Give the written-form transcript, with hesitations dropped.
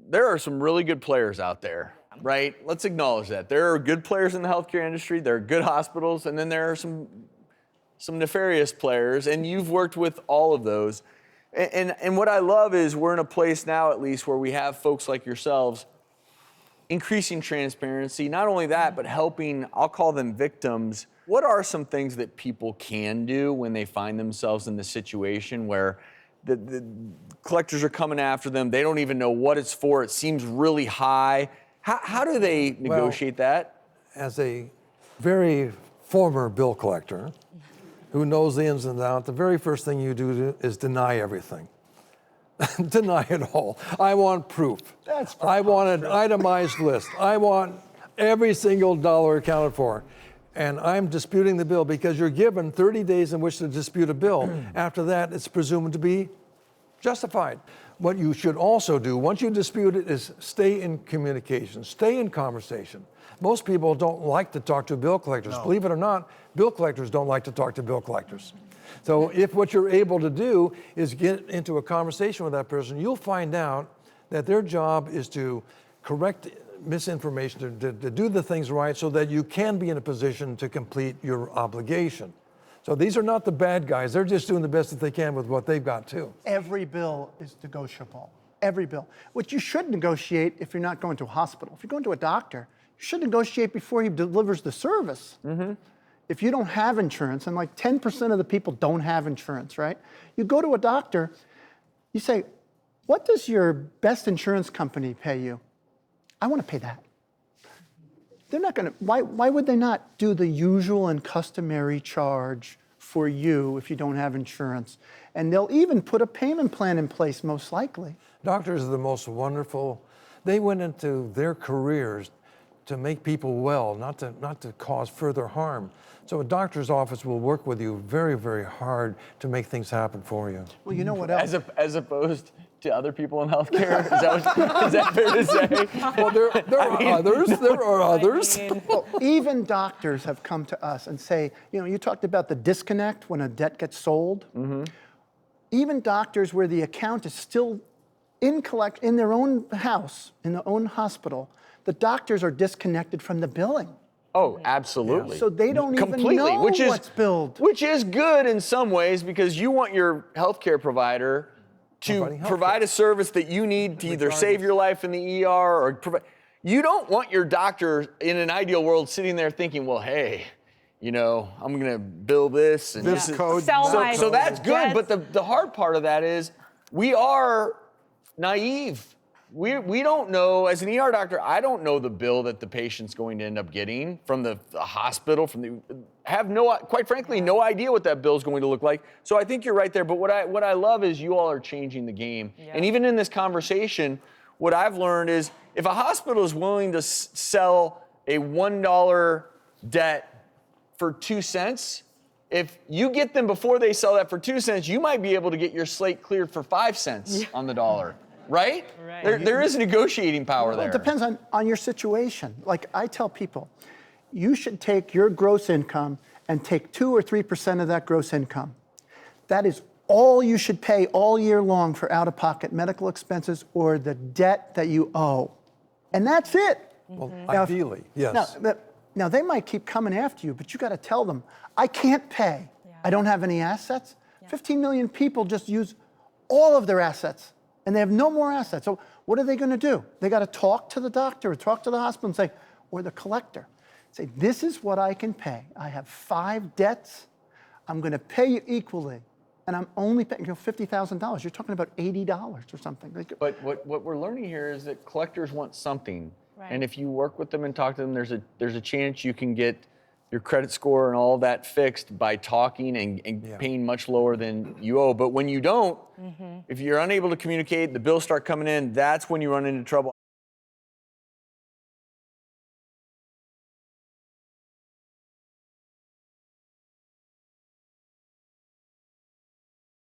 there are some really good players out there, right? Let's acknowledge that. There are good players in the healthcare industry, there are good hospitals, and then there are some nefarious players, and you've worked with all of those. And what I love is we're in a place now, at least, where we have folks like yourselves increasing transparency. Not only that, but helping, I'll call them victims. What are some things that people can do when they find themselves in the situation where the collectors are coming after them, they don't even know what it's for, it seems really high? How do they negotiate that? As a very former bill collector who knows the ins and outs, the very first thing you do is deny everything. Deny it all. I want proof. I want an itemized list. I want every single dollar accounted for. And I'm disputing the bill because you're given 30 days in which to dispute a bill. After that, it's presumed to be justified. What you should also do, once you dispute it, is stay in communication, stay in conversation. Most people don't like to talk to bill collectors. No. Believe it or not, bill collectors don't like to talk to bill collectors. So if what you're able to do is get into a conversation with that person, you'll find out that their job is to correct misinformation, to do the things right so that you can be in a position to complete your obligation. So these are not the bad guys. They're just doing the best that they can with what they've got too. Every bill is negotiable. Every bill. What you should negotiate if you're not going to a hospital. If you're going to a doctor, you should negotiate before he delivers the service. Mm-hmm. If you don't have insurance, and like 10% of the people don't have insurance, right? You go to a doctor, you say, what does your best insurance company pay you? I want to pay that. They're not going to, why would they not do the usual and customary charge for you if you don't have insurance? And they'll even put a payment plan in place, most likely. Doctors are the most wonderful. They went into their careers to make people well, not to cause further harm. So a doctor's office will work with you very, very hard to make things happen for you. Well, you know what else? As opposed to other people in healthcare? Is that fair to say? Well, there are others. Well, even doctors have come to us and say, you know, you talked about the disconnect when a debt gets sold. Mm-hmm. Even doctors where the account is still in their own house, in their own hospital, the doctors are disconnected from the billing. Oh, absolutely. So they don't even know what's billed. Which is good in some ways because you want your healthcare provider to provide a service that you need to either save your life in the ER or provide. You don't want your doctor in an ideal world sitting there thinking, well, hey, you know, I'm going to bill this and this code. So that's good. But the hard part of that is we are naive. We don't know, as an ER doctor, I don't know the bill that the patient's going to end up getting from the hospital, quite frankly, no idea what that bill's going to look like. So I think you're right there, but what I love is you all are changing the game. Yeah. And even in this conversation, what I've learned is if a hospital is willing to sell a $1 debt for 2 cents, if you get them before they sell that for 2 cents, you might be able to get your slate cleared for 5 cents on the dollar. Right? There is negotiating power there. It depends on your situation. Like I tell people, you should take your gross income and take 2 or 3% of that gross income. That is all you should pay all year long for out-of-pocket medical expenses or the debt that you owe. And that's it. Well, now, ideally, yes. Now, they might keep coming after you, but you got to tell them, I can't pay. Yeah. I don't have any assets. Yeah. 15 million people just use all of their assets. And they have no more assets. So what are they going to do? They got to talk to the doctor or talk to the hospital and say, or the collector, say, this is what I can pay. I have 5 debts. I'm going to pay you equally. And I'm only paying $50,000. You're talking about $80 or something. But what we're learning here is that collectors want something. Right. And if you work with them and talk to them, there's a chance you can get your credit score and all that fixed by talking and paying much lower than you owe. But when you don't, if you're unable to communicate, the bills start coming in, that's when you run into trouble.